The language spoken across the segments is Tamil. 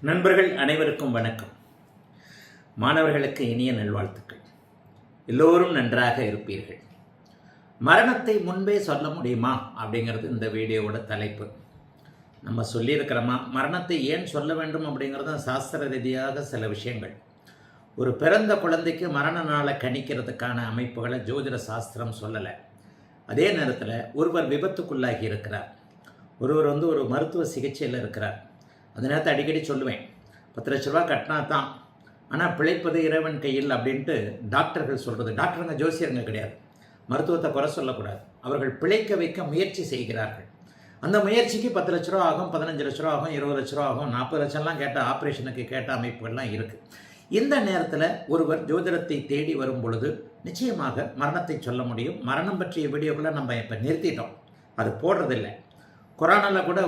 நண்பர்கள் அனைவருக்கும் வணக்கம். மாணவர்களுக்கு இனிய நல்வாழ்த்துக்கள். எல்லோரும் நன்றாக இருப்பீர்கள். மரணத்தை முன்பே சொல்ல முடியுமா அப்படிங்கிறது இந்த வீடியோவோட தலைப்பு. நம்ம சொல்லியிருக்கிறோமா, மரணத்தை ஏன் சொல்ல வேண்டும் அப்படிங்கிறது சாஸ்திர ரீதியாக சில விஷயங்கள். ஒரு பிறந்த குழந்தைக்கு மரண நாளை கணிக்கிறதுக்கான அமைப்புகளை ஜோதிட சாஸ்திரம் சொல்லலை. அதே நேரத்தில் ஒருவர் விபத்துக்குள்ளாகி இருக்கிறார், ஒருவர் ஒரு மருத்துவ சிகிச்சையில் இருக்கிறார். அந்த நேரத்தை அடிக்கடி சொல்லுவேன், 10 லட்ச ரூபா கட்டினா தான், ஆனால் பிழைப்பது இறைவன் கையில் அப்படின்ட்டு டாக்டர்கள் சொல்கிறது. டாக்டருங்க ஜோசியருங்க கிடையாது. மருத்துவத்தை குறை சொல்லக்கூடாது. அவர்கள் பிழைக்க வைக்க முயற்சி செய்கிறார்கள். அந்த முயற்சிக்கு 10 லட்ச ரூபா ஆகும், 15 லட்ச ரூபா ஆகும், 20 லட்ச ரூபா ஆகும், 40 லட்சம்லாம் கேட்ட ஆப்ரேஷனுக்கு கேட்ட அமைப்புகள்லாம் இருக்குது. இந்த நேரத்தில் ஒருவர் ஜோதிடத்தை தேடி வரும் பொழுது நிச்சயமாக மரணத்தை சொல்ல முடியும். மரணம் பற்றிய வீடியோக்களை நம்ம இப்போ நிறுத்திட்டோம், அது போடுறதில்லை. கொரோனாவில் கூட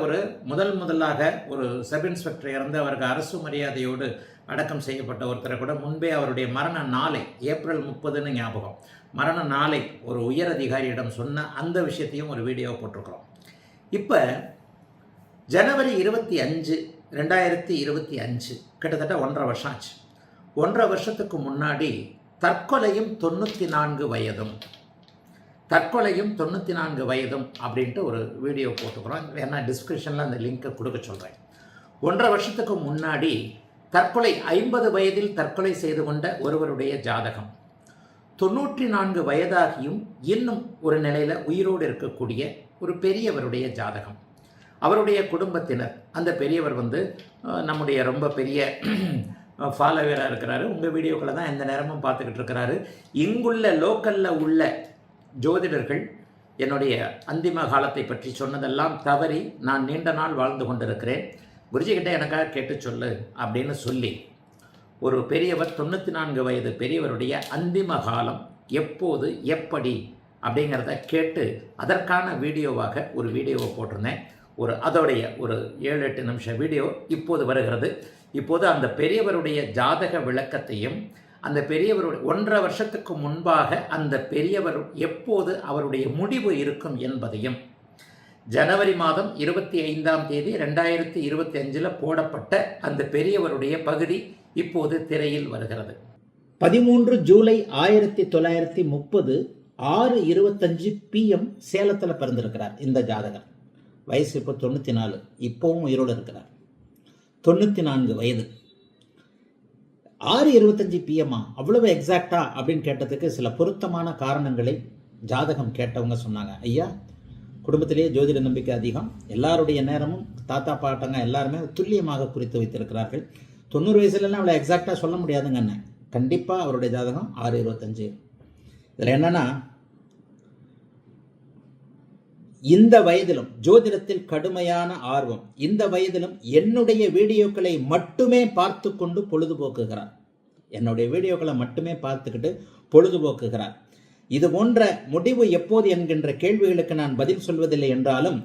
முதலாக ஒரு சப் இன்ஸ்பெக்டர் இறந்து அவருக்கு அரசு மரியாதையோடு அடக்கம் செய்யப்பட்ட ஒருத்தரை கூட முன்பே அவருடைய மரண நாளை ஏப்ரல் 30 ஞாபகம், மரண நாளை ஒரு உயர் அதிகாரியிடம் சொன்ன அந்த விஷயத்தையும் ஒரு வீடியோவை போட்டிருக்கிறோம். இப்போ ஜனவரி 25, 2025 கிட்டத்தட்ட 1.5 வருஷம் ஆச்சு. 1.5 வருஷத்துக்கு முன்னாடி தற்கொலையும் 94 வயதும் தற்கொலையும் 94 வயதும் அப்படின்ட்டு ஒரு வீடியோ போட்டுக்கிறோம். ஏன்னா டிஸ்கிரிப்ஷனில் அந்த லிங்கை கொடுக்க சொல்கிறேன். 1.5 வருஷத்துக்கு முன்னாடி தற்கொலை 50 வயதில் தற்கொலை செய்து கொண்ட ஒருவருடைய ஜாதகம், 94 வயதாகியும் இன்னும் ஒரு நிலையில் உயிரோடு இருக்கக்கூடிய ஒரு பெரியவருடைய ஜாதகம். அவருடைய குடும்பத்தினர், அந்த பெரியவர் நம்முடைய ரொம்ப பெரிய ஃபாலோவராக இருக்கிறாரு. உங்கள் வீடியோக்களை தான் எந்த நேரமும் பார்த்துக்கிட்டு இருக்கிறாரு. இங்குள்ள லோக்கலில் உள்ள ஜோதிடர்கள் என்னுடைய அந்திம காலத்தை பற்றி சொன்னதெல்லாம் தவறி நான் நீண்ட நாள் வாழ்ந்து கொண்டிருக்கிறேன், குருஜிக்கிட்ட எனக்காக கேட்டு சொல்லு அப்படின்னு சொல்லி ஒரு பெரியவர் 94 வயது பெரியவருடைய அந்திம காலம் எப்போது எப்படி அப்படிங்கிறத கேட்டு அதற்கான வீடியோவாக ஒரு வீடியோவை போட்டிருந்தேன். அதோடைய ஒரு 7-8 நிமிஷம் வீடியோ இப்போது வருகிறது. இப்போது அந்த பெரியவருடைய ஜாதக விளக்கத்தையும், அந்த பெரியவருடைய 1.5 வருஷத்துக்கு முன்பாக அந்த பெரியவர் எப்போது அவருடைய முடிவு இருக்கும் என்பதையும், ஜனவரி மாதம் 25ஆம் தேதி 2025 போடப்பட்ட அந்த பெரியவருடைய பகுதி இப்போது திரையில் வருகிறது. 13 ஜூலை 1930 6:25 PM சேலத்தில் பிறந்திருக்கிறார் இந்த ஜாதகர். வயசு இப்போ 94, இப்போவும் உயிரோடு இருக்கிறார். 94 வயது. 6:25 PM அவ்வளவு எக்ஸாக்டா அப்படின்னு கேட்டதுக்கு சில பொருத்தமான காரணங்களை ஜாதகம் கேட்டவங்க சொன்னாங்க. ஐயா, குடும்பத்திலேயே ஜோதிட நம்பிக்கை அதிகம், எல்லாருடைய நேரமும் தாத்தா பாட்டங்க எல்லாருமே துல்லியமாக குறித்து வைத்திருக்கிறார்கள். 90 வயசுலலாம் அவ்வளோ எக்ஸாக்டாக சொல்ல முடியாதுங்க அண்ணன். கண்டிப்பாக அவருடைய ஜாதகம் 6:25. இதில் என்னன்னா, இந்த வயதிலும் ஜோதிடத்தில் கடுமையான ஆர்வம், இந்த வயதிலும் என்னுடைய வீடியோக்களை மட்டுமே பார்த்து கொண்டு பொழுதுபோக்குகிறார். என்னுடைய வீடியோக்களை மட்டுமே பார்த்துக்கிட்டு பொழுதுபோக்குகிறார். இது போன்ற முடிவு எப்போது என்கின்ற கேள்விகளுக்கு நான் பதில் சொல்வதில்லை என்றாலும்,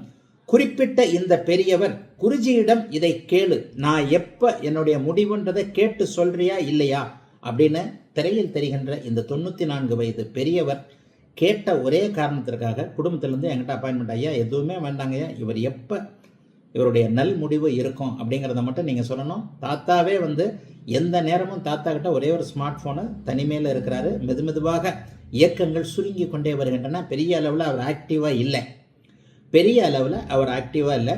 குறிப்பிட்ட இந்த பெரியவர் குருஜியிடம் இதை கேளு, நான் எப்ப என்னுடைய முடிவுன்றதை கேட்டு சொல்றியா இல்லையா அப்படின்னு திரையில் தெரிகின்ற இந்த 94 வயது பெரியவர் கேட்ட ஒரே காரணத்திற்காக குடும்பத்திலேருந்து என்கிட்ட அப்பாயின்மெண்ட், ஐயா எதுவுமே வேண்டாங்கய்யா, இவர் எப்போ இவருடைய நல் முடிவு இருக்கும் அப்படிங்கிறத மட்டும் நீங்கள் சொல்லணும். தாத்தாவே எந்த நேரமும் தாத்தா கிட்ட ஒரே ஒரு ஸ்மார்ட் ஃபோனு தனிமையில் இருக்கிறாரு. மெதுவாக இயக்கங்கள் சுருங்கி கொண்டே வருகின்றன. பெரிய அளவில் அவர் ஆக்டிவாக இல்லை.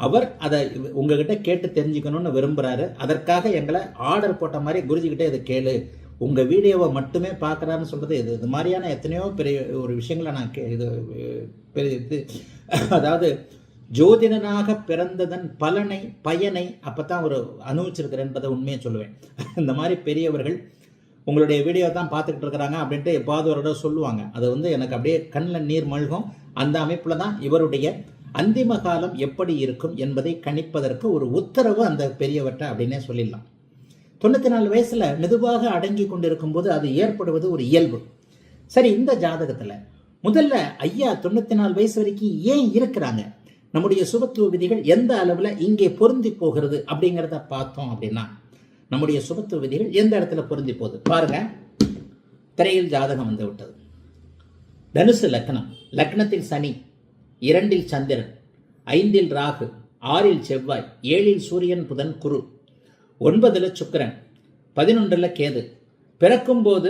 அவர் அதை உங்ககிட்ட கேட்டு தெரிஞ்சுக்கணும்னு விரும்புகிறாரு. அதற்காக எங்களை ஆர்டர் போட்ட மாதிரி குருஜிக்கிட்டே இதை கேளு, உங்கள் வீடியோவை மட்டுமே பார்க்குறான்னு சொல்கிறது இது மாதிரியான எத்தனையோ பெரிய ஒரு விஷயங்களை நான் அதாவது ஜோதிடனாக பிறந்ததன் பயனை அப்போ தான் ஒரு அனுபவிச்சிருக்கிறேன்றதை உண்மையை சொல்லுவேன். இந்த மாதிரி பெரியவர்கள் உங்களுடைய வீடியோ தான் பார்த்துக்கிட்டு இருக்கிறாங்க அப்படின்ட்டு எப்பாவது ஒரு இடம் சொல்லுவாங்க. அது எனக்கு அப்படியே கண்ணில் நீர் மல்கும். அந்த அமைப்பில் தான் இவருடைய அந்திம காலம் எப்படி இருக்கும் என்பதை கணிப்பதற்கு ஒரு உத்தரவு அந்த பெரியவர்கிட்ட அப்படின்னே சொல்லிடலாம். 94 வயசுல மெதுவாக அடங்கி கொண்டிருக்கும் போது அது ஏற்படுவது ஒரு இயல்பு. சரி, இந்த ஜாதகத்துல முதல்ல ஐயா 94 வயசு வரைக்கும் ஏன் இருக்கிறாங்க, நம்முடைய சுபத்துவ விதிகள் எந்த அளவுல இங்கே பொருந்தி போகிறது அப்படிங்கிறத பார்த்தோம் அப்படின்னா, நம்முடைய சுபத்துவ விதிகள் எந்த இடத்துல பொருந்தி போகுது பாருங்க. திரையில் ஜாதகம் விட்டது. தனுசு லக்னம், லக்னத்தில் சனி, 2 சந்திரன், 5 ராகு, 6 செவ்வாய், 7 சூரியன் புதன் குரு, 9ல் சுக்கிரன், 11ல் கேது. பிறக்கும்போது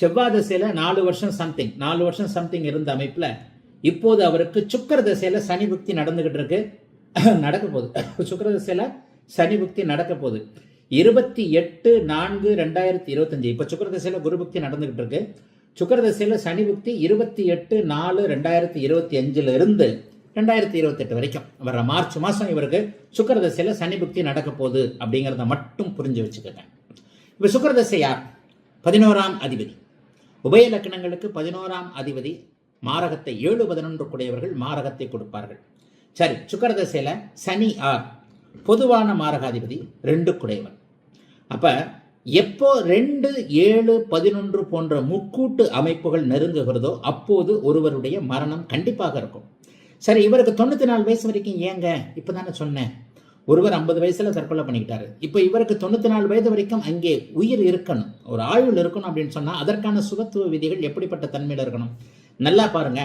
செவ்வாய் திசையில் 4 வருஷம் சம்திங் இருந்த அமைப்பில் இப்போது அவருக்கு சுக்கிர திசையில் சனி புக்தி நடந்துகிட்டு இருக்கு, நடக்க போகுது. சுக்கிர திசையில் சனி புக்தி நடக்க போகுது 28/4/2025. இப்போ சுக்கிர திசையில் குரு புக்தி நடந்துகிட்டு இருக்கு. சுக்கிர திசையில் சனி புக்தி 28/4/2025 இருந்து 2028 வரைக்கும் வர மார்ச் மாதம் இவருக்கு சுக்கிர திசையில் சனி புக்தி நடக்க போகுது அப்படிங்கிறத மட்டும் புரிஞ்சு வச்சுக்கோங்க. இப்போ சுக்கிர திசை யார்? 11ஆம் அதிபதி. உபய லக்னங்களுக்கு 11ஆம் அதிபதி மாரகத்தை 7-11 கூடியவர்கள் மாரகத்தை கொடுப்பார்கள். சரி, சுக்கிர திசையில் சனி ஆர் பொதுவான மாரகாதிபதி 2 குடையவன். அப்ப எப்போ 2, 7, 11 போன்ற முக்கூட்டு அமைப்புகள் நெருங்குகிறதோ அப்போது ஒருவருடைய மரணம் கண்டிப்பாக இருக்கும். சரி, இவருக்கு 94 வயசு வரைக்கும் ஏங்க? இப்பதானே சொன்னேன், ஒருவர் 50 வயசுல தற்கொலை பண்ணிக்கிட்டாரு. இப்போ இவருக்கு 94 வயது வரைக்கும் அங்கே உயிர் இருக்கணும், ஒரு ஆயுள் இருக்கணும் அப்படின்னு சொன்னா அதற்கான சுபத்துவ விதிகள் எப்படிப்பட்ட தன்மையில் இருக்கணும்? நல்லா பாருங்க,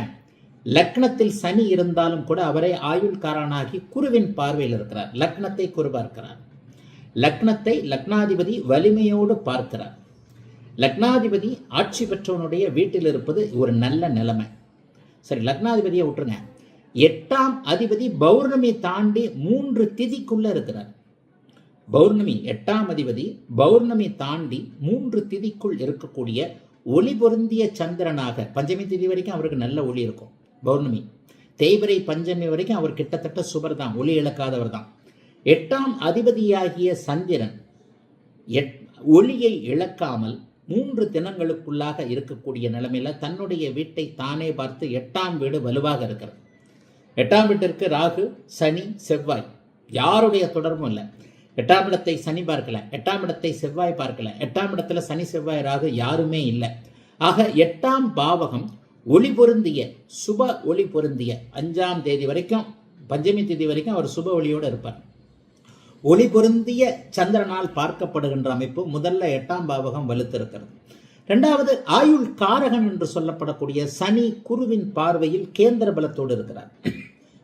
லக்னத்தில் சனி இருந்தாலும் கூட அவரை ஆயுள்காரனாகி குருவின் பார்வையில் இருக்கிறார். லக்னத்தை குரு பார்க்கிறார். லக்னத்தை லக்னாதிபதி வலிமையோடு பார்க்கிறார். லக்னாதிபதி ஆட்சி பெற்றவனுடைய வீட்டில் இருப்பது ஒரு நல்ல நிலைமை. சரி, லக்னாதிபதியை விட்டுருங்க. 8ஆம் அதிபதி பௌர்ணமி தாண்டி 3 திதிக்குள்ள இருக்கிறார். பௌர்ணமி 8ஆம் அதிபதி பௌர்ணமி தாண்டி 3 திதிக்குள் இருக்கக்கூடிய ஒளி பொருந்திய சந்திரனாக, பஞ்சமி திதி வரைக்கும் அவருக்கு நல்ல ஒளி இருக்கும். பௌர்ணமி தேய்பிரை பஞ்சமி வரைக்கும் அவர் கிட்டத்தட்ட சுபர் தான், ஒளி இழக்காதவர் தான். 8ஆம் அதிபதியாகிய சந்திரன் ஒளியை இழக்காமல் 3 தினங்களுக்குள்ளாக இருக்கக்கூடிய நிலைமையில தன்னுடைய வீட்டை தானே பார்த்து 8ஆம் வீடு வலுவாக இருக்கிறது. 8ஆம் வீட்டிற்கு ராகு, சனி, செவ்வாய் யாருடைய தொடர்பும் இல்லை. 8ஆம் இடத்தை சனி பார்க்கல, 8ஆம் இடத்தை செவ்வாய் பார்க்கல, 8ஆம் இடத்துல சனி, செவ்வாய், ராகு யாருமே இல்லை. ஆக 8ஆம் பாவகம் ஒளி பொருந்திய சுப ஒளி பொருந்திய 5ஆம் தேதி வரைக்கும், பஞ்சமி தேதி வரைக்கும் அவர் சுப ஒளியோடு இருப்பார். ஒளி பொருந்திய சந்திரனால் பார்க்கப்படுகின்ற அமைப்பு முதல்ல 8ஆம் பாவகம் வலுத்திருக்கிறது. 2வது ஆயுள் காரகன் என்று சொல்லப்படக்கூடிய சனி குருவின் பார்வையில் கேந்திர பலத்தோடு இருக்கிறார்.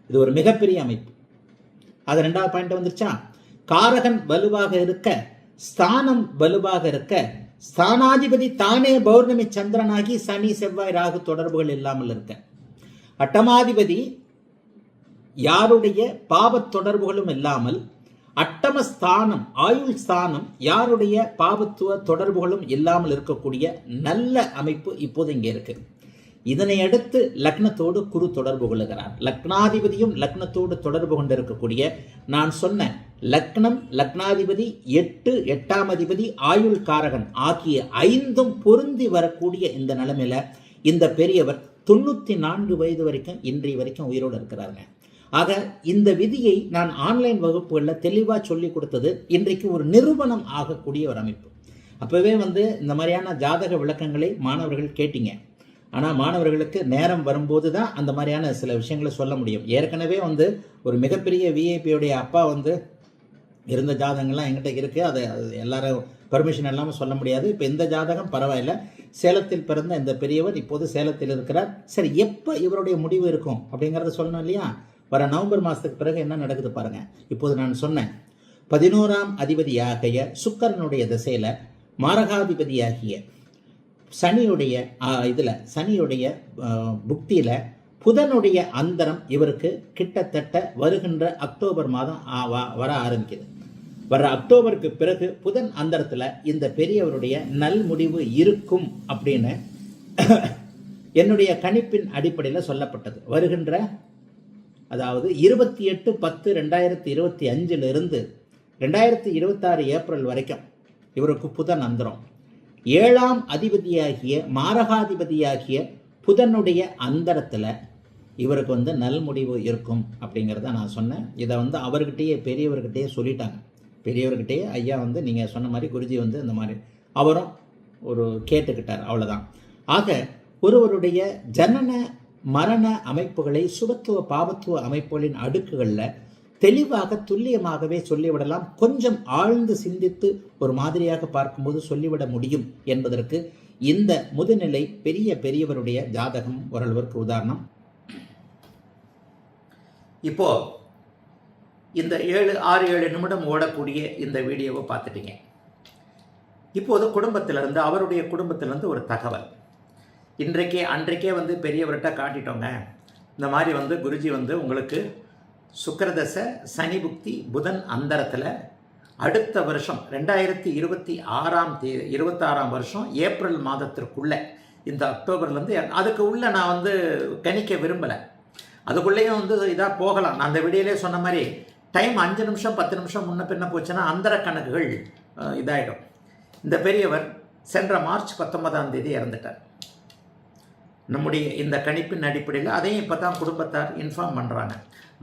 இது ஒரு மிகப்பெரிய அமைப்பு. அது 2வது பாயிண்ட் வந்துருச்சா? காரகன் வலுவாக இருக்க, ஸ்தானம் வலுவாக இருக்க, ஸ்தானாதிபதி தானே பௌர்ணமி சந்திரனாகி சனி, செவ்வாய், ராகு தொடர்புகள் இல்லாமல் இருக்க, அட்டமாதிபதி யாருடைய பாவத் தொடர்புகளும் இல்லாமல், அட்டமஸ்தானம் ஆயுள் ஸ்தானம் யாருடைய பாவத்துவ தொடர்புகளும் இல்லாமல் இருக்கக்கூடிய நல்ல அமைப்பு இப்போது இங்கே இருக்கு. இதனை அடுத்து லக்னத்தோடு குரு தொடர்பு கொள்ளுகிறார். லக்னாதிபதியும் லக்னத்தோடு தொடர்பு கொண்டிருக்கக்கூடிய, நான் சொன்ன லக்னம், லக்னாதிபதி, 8, 8ஆம் அதிபதி, ஆயுள் காரகன் ஆகிய 5ம் பொருந்தி வரக்கூடிய இந்த நிலைமையில இந்த பெரியவர் 94 வயது வரைக்கும் இன்றைய வரைக்கும் உயிரோடு இருக்கிறாருங்க. ஆக இந்த விதியை நான் ஆன்லைன் வகுப்புகளில் தெளிவாக சொல்லி கொடுத்தது இன்றைக்கு ஒரு நிரூபணம் ஆகக்கூடிய ஒரு அமைப்பு. அப்போவே இந்த மாதிரியான ஜாதக விளக்கங்களை மாணவர்கள் கேட்டீங்க. ஆனால் மாணவர்களுக்கு நேரம் வரும்போது தான் அந்த மாதிரியான சில விஷயங்களை சொல்ல முடியும். ஏற்கனவே ஒரு மிகப்பெரிய விஐபியோடைய அப்பா இருந்த ஜாதகங்கள்லாம் என்கிட்ட இருக்குது. அதை எல்லாரும் பர்மிஷன் இல்லாமல் சொல்ல முடியாது. இப்போ இந்த ஜாதகம் பரவாயில்ல, சேலத்தில் பிறந்த இந்த பெரியவர் இப்போது சேலத்தில் இருக்கிறார். சரி, எப்போ இவருடைய முடிவு இருக்கும் அப்படிங்கிறத சொல்லணும் இல்லையா? வர நவம்பர் மாதத்துக்கு பிறகு என்ன நடக்குது பாருங்க. இப்போது நான் சொன்னேன், 11ஆம் அதிபதியாகிய சுக்கிரனுடைய திசையில் மாரகாதிபதியாகிய சனியுடைய சனியுடைய புக்தியில் புதனுடைய அந்தரம் இவருக்கு கிட்டத்தட்ட வருகின்ற அக்டோபர் மாதம் வர ஆரம்பிக்குது. வர அக்டோபருக்கு பிறகு புதன் அந்தரத்தில் இந்த பெரியவருடைய நல் முடிவு இருக்கும் அப்படின்னு என்னுடைய கணிப்பின் அடிப்படையில் சொல்லப்பட்டது. வருகின்ற அதாவது 28/10/2025 2026 ஏப்ரல் வரைக்கும் இவருக்கு புதன் அந்தரம். 7ஆம் அதிபதியாகிய மாரகாதிபதியாகிய புதனுடைய அந்தரத்தில் இவருக்கு நல் முடிவு இருக்கும் அப்படிங்கிறத நான் சொன்னேன். இதை அவர்கிட்டயே பெரியவர்கிட்டயே சொல்லிட்டாங்க. பெரியவர்கிட்டயே ஐயா நீங்கள் சொன்ன மாதிரி குருஜி இந்த மாதிரி அவரும் ஒரு கேட்டுக்கிட்டார், அவ்வளோதான். ஆக ஒருவருடைய ஜனன மரண அமைப்புகளை சுபத்துவ பாவத்துவ அமைப்புகளின் அடுக்குகளில் தெளிவாக துல்லியமாகவே சொல்லிவிடலாம். கொஞ்சம் ஆழ்ந்து சிந்தித்து ஒரு மாதிரியாக பார்க்கும்போது சொல்லிவிட முடியும் என்பதற்கு இந்த முதுநிலை பெரியவருடைய ஜாதகம் ஓரளவிற்கு உதாரணம். இப்போ இந்த 6-7 நிமிடம் ஓடக்கூடிய இந்த வீடியோவை பார்த்துட்டீங்க. இப்போது குடும்பத்திலிருந்து, அவருடைய குடும்பத்திலிருந்து ஒரு தகவல். அன்றைக்கே வந்து பெரியவர்கிட்ட காட்டிட்டோங்க. இந்த மாதிரி குருஜி உங்களுக்கு சுக்கிரதசை, சனி புக்தி, புதன் அந்தரத்தில் அடுத்த வருஷம் 2026 வருஷம் ஏப்ரல் மாதத்திற்குள்ளே, இந்த அக்டோபர்லேருந்து அதுக்கு உள்ளே நான் கணிக்க விரும்பலை. அதுக்குள்ளேயும் இதாக போகலாம். நான் அந்த வீடியோலே சொன்ன மாதிரி டைம் 5 நிமிஷம் 10 நிமிஷம் முன்ன பின்ன போச்சுன்னா அந்தர கணக்குகள் இதாகிடும். இந்த பெரியவர் சென்ற மார்ச் 19 இறந்துட்டார். நம்முடைய இந்த கணிப்பின் அடிப்படையில் அதையும் இப்போ தான் குடும்பத்தார் இன்ஃபார்ம் பண்ணுறாங்க.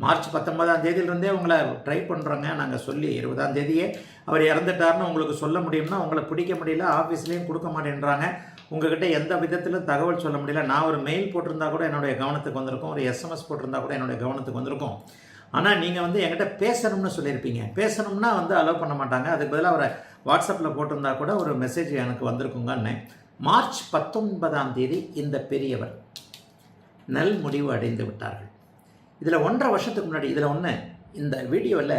மார்ச் 19 உங்களை ட்ரை பண்ணுறோங்க நாங்கள் சொல்லி 20 அவர் இறந்துட்டார்னு உங்களுக்கு சொல்ல முடியும்னா உங்களை பிடிக்க முடியல, ஆஃபீஸ்லேயும் கொடுக்க மாட்டேன்றாங்க, உங்கள்கிட்ட எந்த விதத்திலும் தகவல் சொல்ல முடியல. நான் ஒரு மெயில் போட்டிருந்தா கூட என்னுடைய கவனத்துக்கு வந்திருக்கும், ஒரு SMS போட்டிருந்தா கூட என்னுடைய கவனத்துக்கு வந்திருக்கும். ஆனால் நீங்கள் என்கிட்ட பேசணும்னு சொல்லியிருப்பீங்க. பேசணும்னா அலோவ் பண்ண மாட்டாங்க. அதுக்கு பதிலாக அவரை வாட்ஸ்அப்பில் போட்டிருந்தா கூட ஒரு மெசேஜ் எனக்கு வந்திருக்குங்கன்னு. மார்ச் 19 இந்த பெரியவர் நல் முடிவு அடைந்து விட்டார்கள். இதில் 1.5 வருஷத்துக்கு முன்னாடி இந்த வீடியோவில்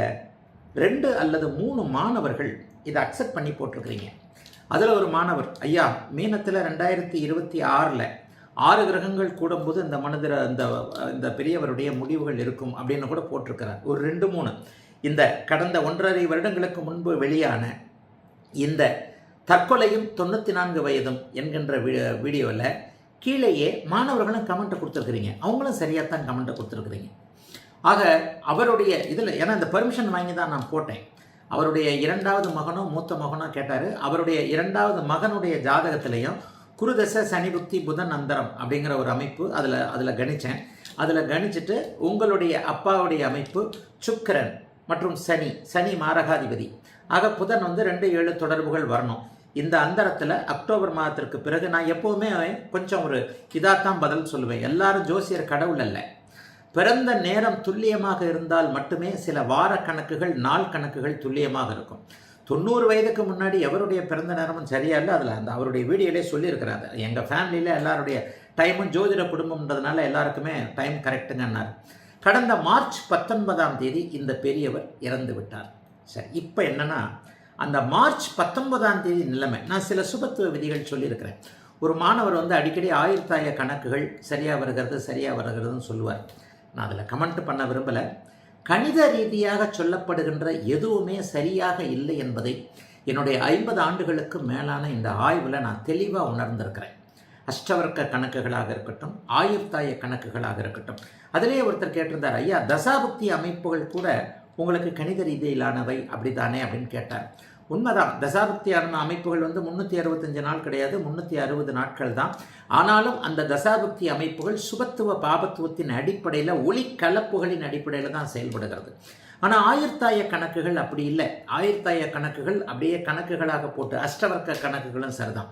2 அல்லது 3 மாணவர்கள் இதை அக்செப்ட் பண்ணி போட்டிருக்கிறீங்க. அதில் ஒரு மாணவர், ஐயா மீனத்தில் 2026 6 கிரகங்கள் கூடும்போது இந்த மனிதர் இந்த பெரியவருடைய முடிவுகள் இருக்கும் அப்படின்னு கூட போட்டிருக்கிறார். ஒரு 2-3 இந்த கடந்த 1.5 வருடங்களுக்கு முன்பு வெளியான இந்த தற்கொலையும் 94 வயதும் என்கின்ற வீடியோவில் கீழேயே மாணவர்களும் கமெண்ட்டை கொடுத்துருக்குறீங்க. அவங்களும் சரியாக தான் கமெண்ட்டை கொடுத்துருக்குறீங்க. ஆக அவருடைய இதில், ஏன்னா இந்த பர்மிஷன் வாங்கி தான் நான் போட்டேன். அவருடைய 2வது மகனோ மூத்த மகனோ கேட்டார். அவருடைய 2வது மகனுடைய ஜாதகத்திலையும் குருதசை, சனி புக்தி, புதன் அந்தரம் அப்படிங்கிற ஒரு அமைப்பு அதில் கணித்தேன். அதில் கணிச்சிட்டு உங்களுடைய அப்பாவுடைய அமைப்பு சுக்கிரன் மற்றும் சனி மாரகாதிபதி. ஆக புதன் 2-7 தொடர்புகள் வரணும். இந்த அந்தரத்தில் அக்டோபர் மாதத்திற்கு பிறகு நான் எப்போவுமே கொஞ்சம் ஒரு இதாகத்தான் பதில் சொல்லுவேன். எல்லாரும் ஜோசியர் கடவுள் அல்ல. பிறந்த நேரம் துல்லியமாக இருந்தால் மட்டுமே சில வார கணக்குகள், நாள் கணக்குகள் துல்லியமாக இருக்கும். 90 வயதுக்கு முன்னாடி எவருடைய பிறந்த நேரமும் சரியா இல்லை. அதில் அவருடைய வீடியோலே சொல்லியிருக்கிறாங்க. எங்கள் ஃபேமிலியில் எல்லாருடைய டைமும் ஜோதிட குடும்பம்ன்றதுனால எல்லாருக்குமே டைம் கரெக்டுங்கன்னார். கடந்த மார்ச் 19 இந்த பெரியவர் இறந்து விட்டார். சரி, இப்போ என்னன்னா அந்த மார்ச் 19 நிலைமை, நான் சில சுபத்துவ விதிகள் சொல்லியிருக்கிறேன். ஒரு மாணவர் அடிக்கடி ஆயுர்தாய கணக்குகள் சரியாக வருகிறதுன்னு சொல்லுவார். நான் அதில் கமெண்ட் பண்ண விரும்பலை. கணித ரீதியாக சொல்லப்படுகின்ற எதுவுமே சரியாக இல்லை என்பதை என்னுடைய 50 ஆண்டுகளுக்கு மேலான இந்த ஆய்வில் நான் தெளிவாக உணர்ந்திருக்கிறேன். அஷ்டவர்க்க கணக்குகளாக இருக்கட்டும், ஆயுர்தாய கணக்குகளாக இருக்கட்டும். அதிலே ஒருத்தர் கேட்டிருந்தார், ஐயா தசாபுக்தி அமைப்புகள் கூட உங்களுக்கு கணித ரீதியிலானவை அப்படித்தானே அப்படின்னு கேட்டார். உண்மைதான், தசாபுக்தியான அமைப்புகள் 365 நாள் கிடையாது, 360 நாட்கள் தான். ஆனாலும் அந்த தசாபுக்தி அமைப்புகள் சுபத்துவ பாபத்துவத்தின் அடிப்படையில், ஒளி கலப்புகளின் அடிப்படையில் தான் செயல்படுகிறது. ஆனால் ஆயுர்தாய கணக்குகள் அப்படி இல்லை. ஆயுர்தாய கணக்குகள் அப்படியே கணக்குகளாக போட்டு, அஷ்டவர்க்க கணக்குகளும் சரிதான்.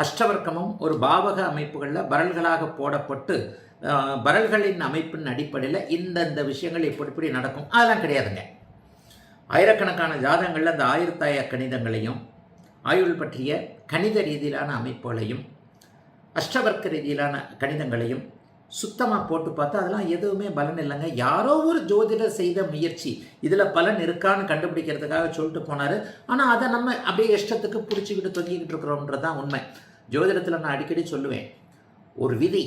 அஷ்டவர்க்கமும் ஒரு பாவக அமைப்புகளில் பரல்களாக போடப்பட்டு, பரல்களின் அமைப்பின் அடிப்படையில் இந்த விஷயங்கள் இப்படி நடக்கும், அதெல்லாம் கிடையாதுங்க. ஆயிரக்கணக்கான ஜாதகங்களில் அந்த ஆயுர்தாய கணிதங்களையும், ஆயுள் பற்றிய கணித ரீதியிலான அமைப்புகளையும், அஷ்டவர்க்க ரீதியிலான கணிதங்களையும் சுத்தமாக போட்டு பார்த்தா அதெல்லாம் எதுவுமே பலன் இல்லைங்க. யாரோ ஒரு ஜோதிடர் செய்த முயற்சி, இதில் பலன் இருக்கான்னு கண்டுபிடிக்கிறதுக்காக சொல்லிட்டு போனார். ஆனால் அதை நம்ம அப்படியே இஷ்டத்துக்கு பிடிச்சிக்கிட்டு தொங்கிக்கிட்டு இருக்கிறோம்ன்றது தான் உண்மை. ஜோதிடத்தில் நான் அடிக்கடி சொல்லுவேன், ஒரு விதி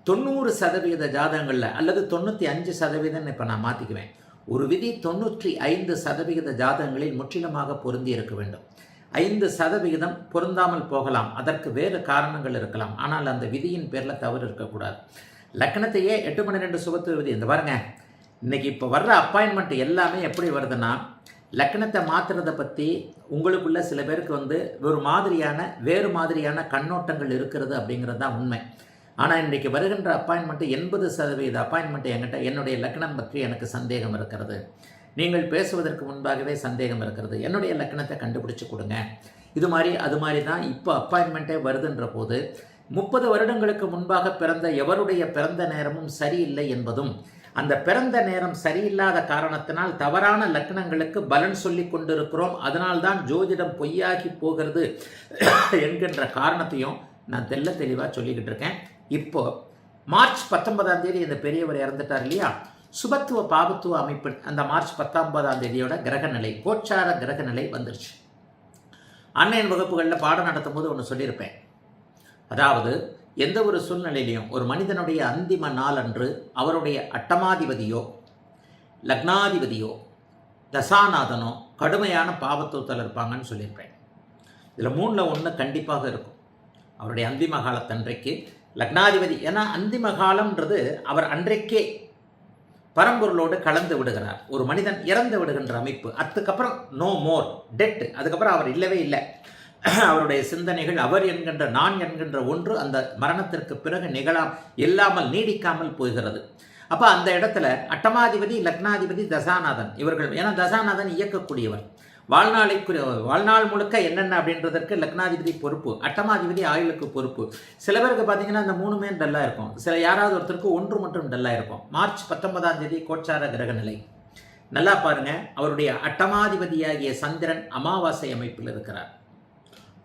90% ஜாதகங்களில் அல்லது 95% இப்போ நான் மாற்றிக்குவேன். ஒரு விதி 95% ஜாதகங்களில் முற்றிலுமாக பொருந்தி இருக்க வேண்டும். 5% பொருந்தாமல் போகலாம், அதற்கு வேறு காரணங்கள் இருக்கலாம். ஆனால் அந்த விதியின் பேரில் தவறு இருக்கக்கூடாது. லக்னத்தையே 8-12 சுபத்துவ விதி. இந்த பாருங்க, இன்னைக்கு இப்போ வர்ற அப்பாயின்மெண்ட் எல்லாமே எப்படி வருதுன்னா, லக்னத்தை மாற்றுறதை பற்றி உங்களுக்குள்ள சில பேருக்கு வேறு மாதிரியான கண்ணோட்டங்கள் இருக்கிறது அப்படிங்கிறது தான் உண்மை. ஆனால் இன்றைக்கு வருகின்ற அப்பாயின்மெண்ட்டு 80% அப்பாயின்மெண்ட் என்கிட்ட என்னுடைய லக்னம் பற்றி எனக்கு சந்தேகம் இருக்கிறது, நீங்கள் பேசுவதற்கு முன்பாகவே சந்தேகம் இருக்கிறது, என்னுடைய லக்னத்தை கண்டுபிடிச்சி கொடுங்க, இது மாதிரி அது மாதிரி தான் இப்போ அப்பாயின்மெண்ட்டே வருதுன்ற போது 30 வருடங்களுக்கு முன்பாக பிறந்த எவருடைய பிறந்த நேரமும் சரியில்லை என்பதும், அந்த பிறந்த நேரம் சரியில்லாத காரணத்தினால் தவறான லக்னங்களுக்கு பலன் சொல்லி கொண்டிருக்கிறோம், அதனால்தான் ஜோதிடம் பொய்யாகி போகிறது என்கின்ற காரணத்தையும் நான் தெளிவாக சொல்லிக்கிட்டு இருக்கேன். இப்போ மார்ச் 19 இந்த பெரியவர் இறந்துட்டார் இல்லையா, சுபத்துவ பாபத்துவ அமைப்பு அந்த மார்ச் 19ஆம் தேதியோட கிரகநிலை கோச்சார கிரகநிலை வந்துருச்சு. ஆன்லைன் வகுப்புகளில் பாடம் நடத்தும் போது ஒன்று சொல்லியிருப்பேன். அதாவது எந்த ஒரு சூழ்நிலையிலையும் ஒரு மனிதனுடைய அந்திம நாள் அன்று அவருடைய அட்டமாதிபதியோ லக்னாதிபதியோ தசாநாதனோ கடுமையான பாவத்துவத்தில் இருப்பாங்கன்னு சொல்லியிருப்பேன். இதில் 3ல் 1 கண்டிப்பாக இருக்கும். அவருடைய அந்திம காலத்தன்றைக்கு லக்னாதிபதி, ஏன்னா அந்திம காலம்ன்றது அவர் அன்றைக்கே பரம்பொருளோடு கலந்து விடுகிறார். ஒரு மனிதன் இறந்து விடுகின்ற அமைப்பு. அதுக்கப்புறம் நோ மோர் டெட், அதுக்கப்புறம் அவர் இல்லவே இல்லை. அவருடைய சிந்தனைகள் அவர் என்கின்ற நான் என்கின்ற ஒன்று அந்த மரணத்திற்கு பிறகு இல்லாமல் நீடிக்காமல் போகிறது. அப்போ அந்த இடத்துல அட்டமாதிபதி லக்னாதிபதி தசாநாதன் இவர்கள், ஏன்னா தசாநாதன் இயக்கக்கூடியவர், வாழ்நாள் முழுக்க என்னென்ன அப்படின்றதற்கு லக்னாதிபதி பொறுப்பு, அட்டமாதிபதி ஆயுளுக்கு பொறுப்பு. சில பேருக்கு பார்த்தீங்கன்னா அந்த 3மே டல்லாக இருக்கும். யாராவது ஒருத்தருக்கு 1 மட்டும் டல்லாக இருக்கும். மார்ச் 19ஆம் தேதி கோச்சார கிரகநிலை நல்லா பாருங்க. அவருடைய அட்டமாதிபதியாகிய சந்திரன் அமாவாசை அமைப்பில் இருக்கிறார்,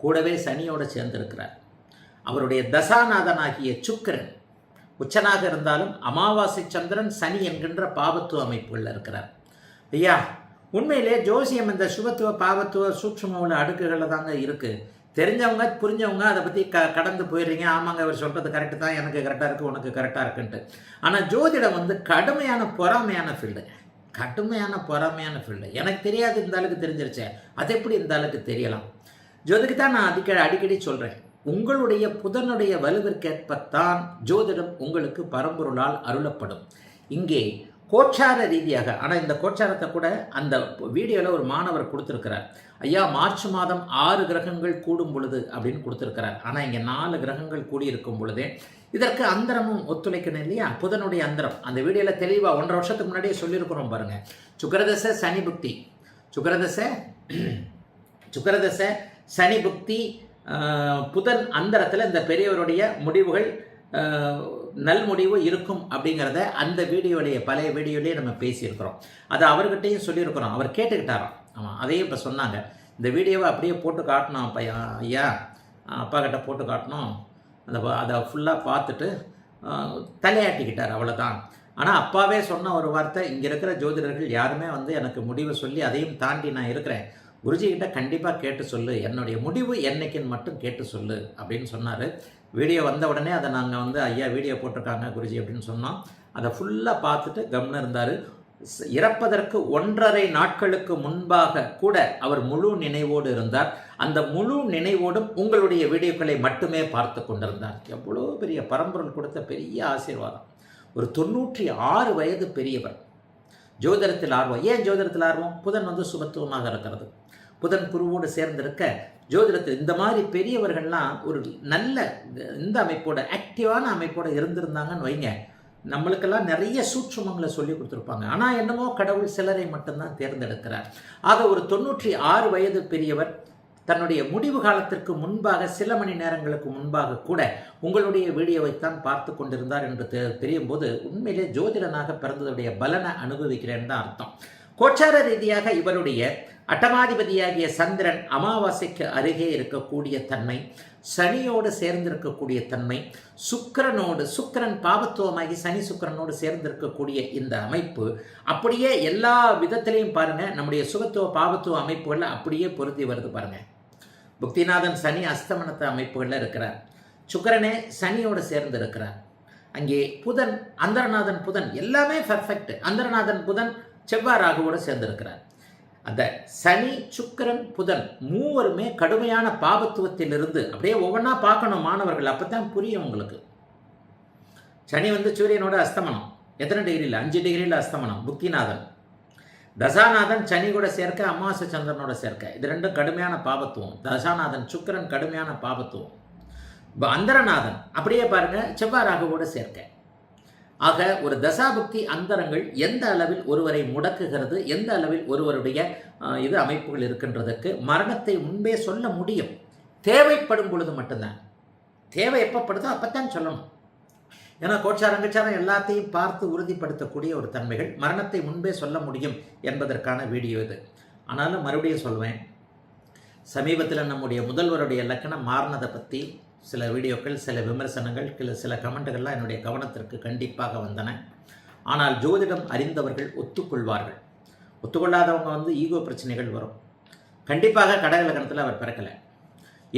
கூடவே சனியோடு சேர்ந்திருக்கிறார். அவருடைய தசாநாதனாகிய சுக்கிரன் உச்சனாக இருந்தாலும் அமாவாசை சந்திரன் சனி என்கின்ற பாவத்துவ அமைப்புகளில் இருக்கிறார். ஐயா, உண்மையிலே ஜோசியம் இந்த சுபத்துவ பாவத்துவ சூட்சும உள்ள அடுக்குகளில் தாங்க இருக்குது. தெரிஞ்சவங்க புரிஞ்சவங்க அதை பற்றி கடந்து போயிடுறீங்க. ஆமாங்க, அவர் சொல்கிறது கரெக்டு தான், எனக்கு கரெக்டாக இருக்குது, உனக்கு கரெக்டாக இருக்குன்ட்டு. ஆனால் ஜோதிடம் வந்து கடுமையான பொறாமையான ஃபீல்டுங்க, கடுமையான பொறாமையான ஃபீல்டு. எனக்கு தெரியாது, இந்த அளவுக்கு தெரிஞ்சிருச்சேன், அது எப்படி இந்த அளவுக்கு தெரியலாம்? ஜோதிக்கு தான் நான் அடிக்கடி சொல்கிறேன், உங்களுடைய புதனுடைய வலுவிற்கேற்பத்தான் ஜோதிடம் உங்களுக்கு பரம்பொருளால் அருளப்படும். இங்கே கோச்சார ரீதியாக, ஆனால் இந்த கோச்சாரத்தை கூட அந்த வீடியோவில் ஒரு மாணவர் கொடுத்துருக்கிறார். ஐயா, மார்ச் மாதம் 6 கிரகங்கள் கூடும் பொழுது அப்படின்னு கொடுத்துருக்கிறார். ஆனால் இங்கே 4 கிரகங்கள் கூடியிருக்கும் பொழுதே இதற்கு அந்தரமும் ஒத்துழைக்கணும் இல்லையா? புதனுடைய அந்தரம் அந்த வீடியோவில் தெளிவாக 1.5 வருஷத்துக்கு முன்னாடியே சொல்லியிருக்கிறோம் பாருங்கள். சுக்கிரதசை சனி புக்தி, சுக்கிரதசை சனி புக்தி, புதன் அந்தரத்தில் இந்த பெரியவருடைய முடிவுகள் நல்முடிவு இருக்கும் அப்படிங்கிறத அந்த வீடியோலேயே பழைய வீடியோலேயே நம்ம பேசியிருக்கிறோம். அதை அவர்கிட்டையும் சொல்லியிருக்கிறோம், அவர் கேட்டுக்கிட்டாராம். ஆமாம், அதையும் இப்போ சொன்னாங்க. இந்த வீடியோவை அப்படியே போட்டு காட்டணும் ஐயா, அப்பா கிட்ட போட்டு காட்டணும். அதை ஃபுல்லாக பார்த்துட்டு தலையாட்டிக்கிட்டார், அவ்வளோதான். ஆனால் அப்பாவே சொன்ன ஒரு வார்த்தை, இங்கே இருக்கிற ஜோதிடர்கள் யாருமே வந்து எனக்கு முடிவை சொல்லி அதையும் தாண்டி நான் இருக்கிறேன், குருஜிக்கிட்ட கண்டிப்பாக கேட்டு சொல்லு, என்னுடைய முடிவு என்னைக்குன்னு மட்டும் கேட்டு சொல்லு அப்படின்னு சொன்னார். வீடியோ வந்த உடனே அதை நாங்கள் வந்து ஐயா வீடியோ போட்டிருக்காங்க குருஜி அப்படின்னு சொன்னோம். அதை ஃபுல்லாக பார்த்துட்டு கவனம் இருந்தார். இறப்பதற்கு 1.5 நாட்களுக்கு முன்பாக கூட அவர் முழு நினைவோடு இருந்தார். அந்த முழு நினைவோடும் உங்களுடைய வீடியோக்களை மட்டுமே பார்த்து கொண்டிருந்தார். எவ்வளோ பெரிய பரம்பொருள் கொடுத்த பெரிய ஆசீர்வாதம். ஒரு 96 வயது பெரியவர், ஜோதிடத்தில் ஆர்வம். ஏன் ஜோதிடத்தில் ஆர்வம்? புதன் வந்து சுபத்துவமாக இருக்கிறது, புதன் குருவோடு சேர்ந்திருக்க ஜோதிடத்தில் இந்த மாதிரி பெரியவர்கள்லாம் ஒரு நல்ல இந்த அமைப்போட ஆக்டிவான அமைப்போட இருந்திருந்தாங்கன்னு வைங்க, நம்மளுக்கெல்லாம் நிறைய சூட்சுமங்களை சொல்லி கொடுத்துருப்பாங்க. ஆனால் என்னமோ கடவுள் சிலரை மட்டும்தான் தேர்ந்தெடுக்கிறார். ஆக ஒரு 96 வயது பெரியவர் தன்னுடைய முடிவு காலத்திற்கு முன்பாக சில மணி நேரங்களுக்கு முன்பாக கூட உங்களுடைய வீடியோவைத்தான் பார்த்து கொண்டிருந்தார் என்று தெரியும் போது உண்மையிலே ஜோதிடனாக பிறந்ததுடைய பலனை அனுபவிக்கிறேன்னு தான் அர்த்தம். கோச்சார ரீதியாக இவருடைய அட்டமாதிபதியாகிய சந்திரன் அமாவாசைக்கு அருகே இருக்கக்கூடிய தன்மை, சனியோடு சேர்ந்திருக்கக்கூடிய தன்மை, சுக்கிரன் பாவத்துவமாகி சனி சுக்கிரனோடு சேர்ந்திருக்கக்கூடிய இந்த அமைப்பு அப்படியே எல்லா விதத்திலையும் பாருங்க, நம்முடைய சுகத்துவ பாவத்துவ அமைப்புகளில் அப்படியே பொருத்தி வருது பாருங்க. புக்திநாதன் சனி அஸ்தமனத்த அமைப்புகளில் இருக்கிறார், சுக்கிரனே சனியோடு சேர்ந்து இருக்கிறார். அங்கே புதன் அந்தரநாதன் புதன் எல்லாமே பர்ஃபெக்ட். அந்தரநாதன் புதன் செவ்வாய் ராகுவோடு சேர்ந்திருக்கிறார். அந்த சனி சுக்கிரன் புதன் மூவருமே கடுமையான பாபத்துவத்திலிருந்து அப்படியே ஒவ்வொன்றா பார்க்கணும் மாணவர்கள், அப்பதான் புரியும் உங்களுக்கு. சனி வந்து சூரியனோட அஸ்தமனம் எத்தனை டிகிரியில்? 5 டிகிரியில் அஸ்தமனம். புக்திநாதன் தசாநாதன் சனி கூட சேர்க்க, அமாவாசை சந்திரனோட சேர்க்க, இது ரெண்டும் கடுமையான பாபத்துவம். தசாநாதன் சுக்கிரன் கடுமையான பாபத்துவம். அந்தரநாதன் அப்படியே பாருங்க செவ்வாய் ராகுவோட சேர்க்க. ஆக ஒரு தசாபுக்தி அந்தரங்கள் எந்த அளவில் ஒருவரை முடக்குகிறது, எந்த அளவில் ஒருவருடைய இது அமைப்புகள் இருக்கின்றதற்கு மரணத்தை முன்பே சொல்ல முடியும். தேவைப்படும் பொழுது மட்டும்தான். தேவை எப்பப்படுதோ அப்பத்தான் சொல்லணும். ஏன்னா கோச்சாரம் எல்லாத்தையும் பார்த்து உறுதிப்படுத்தக்கூடிய ஒரு தன்மைகள் மரணத்தை முன்பே சொல்ல முடியும் என்பதற்கான வீடியோ இது. ஆனாலும் மறுபடியும் சொல்வேன், சமீபத்தில் நம்முடைய முதல்வருடைய லக்கணம் மாறினதை பற்றி சில வீடியோக்கள், சில விமர்சனங்கள், சில கமெண்ட்டுகள்லாம் என்னுடைய கவனத்திற்கு கண்டிப்பாக வந்தன. ஆனால் ஜோதிடம் அறிந்தவர்கள் ஒத்துக்கொள்வார்கள். ஒத்துக்கொள்ளாதவங்க ஈகோ பிரச்சனைகள் வரும். கண்டிப்பாக கடக லக்னத்தில் அவர் பிறக்கலை.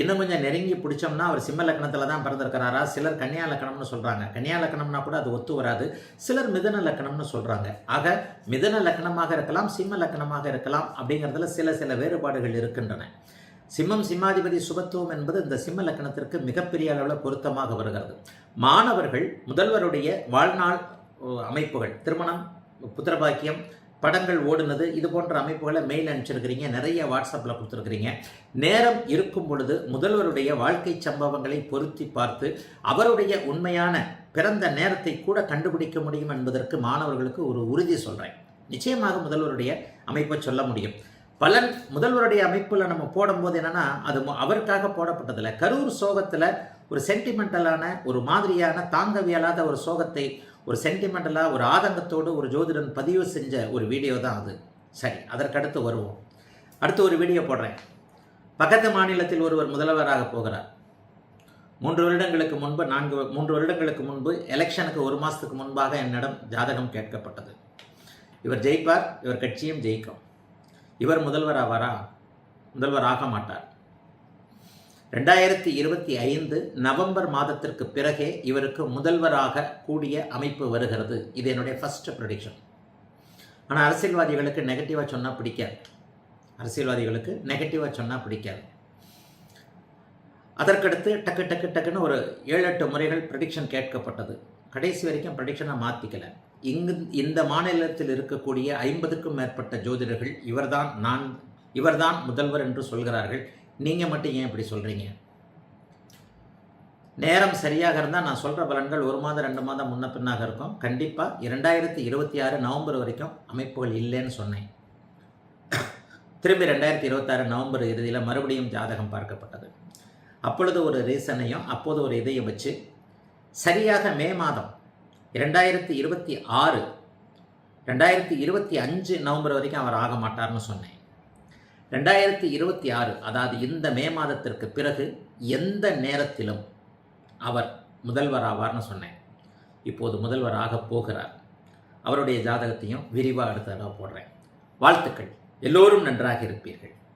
இன்னும் கொஞ்சம் நெருங்கி பிடிச்சோம்னா அவர் சிம்ம லக்னத்தில் தான் பிறந்திருக்கிறாரா. சிலர் கன்னியா லக்னம்னு சொல்கிறாங்க. கன்னியா லக்னம்னா கூட அது ஒத்து வராது. சிலர் மிதுன லக்னம்னு சொல்கிறாங்க. ஆக மிதுன லக்னமாக இருக்கலாம், சிம்ம லக்னமாக இருக்கலாம். அப்படிங்கிறதுல சில வேறுபாடுகள் இருக்கின்றன. சிம்மம் சிம்மாதிபதி சுபத்துவம் என்பது இந்த சிம்ம லக்னத்திற்கு மிகப்பெரிய அளவில் பொருத்தமாக வருகிறது. மாணவர்கள் முதல்வருடைய வாழ்நாள் அமைப்புகள், திருமணம், புத்திரபாக்கியம், படங்கள் ஓடுனது, இது போன்ற அமைப்புகளை மெயில் அனுப்பிச்சிருக்கிறீங்க, நிறைய வாட்ஸ்அப்பில் கொடுத்துருக்கிறீங்க. நேரம் இருக்கும் பொழுது முதல்வருடைய வாழ்க்கை சம்பவங்களை பொருத்தி பார்த்து அவருடைய உண்மையான பிறந்த நேரத்தை கூட கண்டுபிடிக்க முடியும் என்பதற்கு மாணவர்களுக்கு ஒரு உறுதி சொல்கிறேன். நிச்சயமாக முதல்வருடைய அமைப்பை சொல்ல முடியும். பலன் முதல்வருடைய அமைப்பில் நம்ம போடும்போது என்னென்னா, அது அவருக்காக போடப்பட்டதில்லை. கரூர் சோகத்தில் ஒரு சென்டிமெண்டலான, ஒரு மாதிரியான தாங்கவியலாத ஒரு சோகத்தை, ஒரு சென்டிமெண்டலாக, ஒரு ஆதங்கத்தோடு ஒரு ஜோதிடன் பதிவு செஞ்ச ஒரு வீடியோ தான் அது. சரி, அதற்கடுத்து வருவோம். அடுத்து ஒரு வீடியோ போடுறேன். பக்கத்து மாநிலத்தில் ஒருவர் முதல்வராக போகிறார். 3 வருடங்களுக்கு முன்பு எலெக்ஷனுக்கு 1 மாதத்துக்கு முன்பாக என்னிடம் ஜாதகம் கேட்கப்பட்டது. இவர் ஜெயிப்பார், இவர் கட்சியும் ஜெயிக்கும். இவர் முதல்வர் ஆவாரா? முதல்வர் ஆக மாட்டார். 2025 நவம்பர் மாதத்திற்கு பிறகே இவருக்கு முதல்வராக கூடிய அமைப்பு வருகிறது. இது என்னுடைய ஃபர்ஸ்ட் ப்ரெடிக்ஷன். ஆனால் அரசியல்வாதிகளுக்கு நெகட்டிவாக சொன்னால் பிடிக்காது. அதற்கடுத்து டக்குன்னு ஒரு 7-8 முறைகள் ப்ரெடிக்ஷன் கேட்கப்பட்டது. கடைசி வரைக்கும் ப்ரெடிக்ஷனை மாற்றிக்கலை. இந்த மாநிலத்தில் இருக்கக்கூடிய 50க்கும் மேற்பட்ட ஜோதிடர்கள் இவர்தான் முதல்வர் என்று சொல்கிறார்கள். நீங்கள் மட்டும் ஏன் இப்படி சொல்கிறீங்க? நேரம் சரியாக இருந்தால் நான் சொல்கிற பலன்கள் 1 மாதம் 2 மாதம் முன்ன பின்னாக இருக்கும். கண்டிப்பாக 2026 நவம்பர் வரைக்கும் அமைப்புகள் இல்லைன்னு சொன்னேன். திரும்பி 2026 நவம்பர் இறுதியில் மறுபடியும் ஜாதகம் பார்க்கப்பட்டது. அப்பொழுது ஒரு ரீசனையும் அப்போது ஒரு இதையும் வச்சு சரியாக மே மாதம் 2025 நவம்பர் வரைக்கும் அவர் ஆக மாட்டார்னு சொன்னேன். 2026 அதாவது இந்த மே மாதத்திற்கு பிறகு எந்த நேரத்திலும் அவர் முதல்வர் ஆவார்னு சொன்னேன். இப்போது முதல்வர் ஆக போகிறார். அவருடைய ஜாதகத்தையும் விரிவாக அடுத்த தடவை போடுறேன். வாழ்த்துக்கள். எல்லோரும் நன்றாக இருப்பீர்கள்.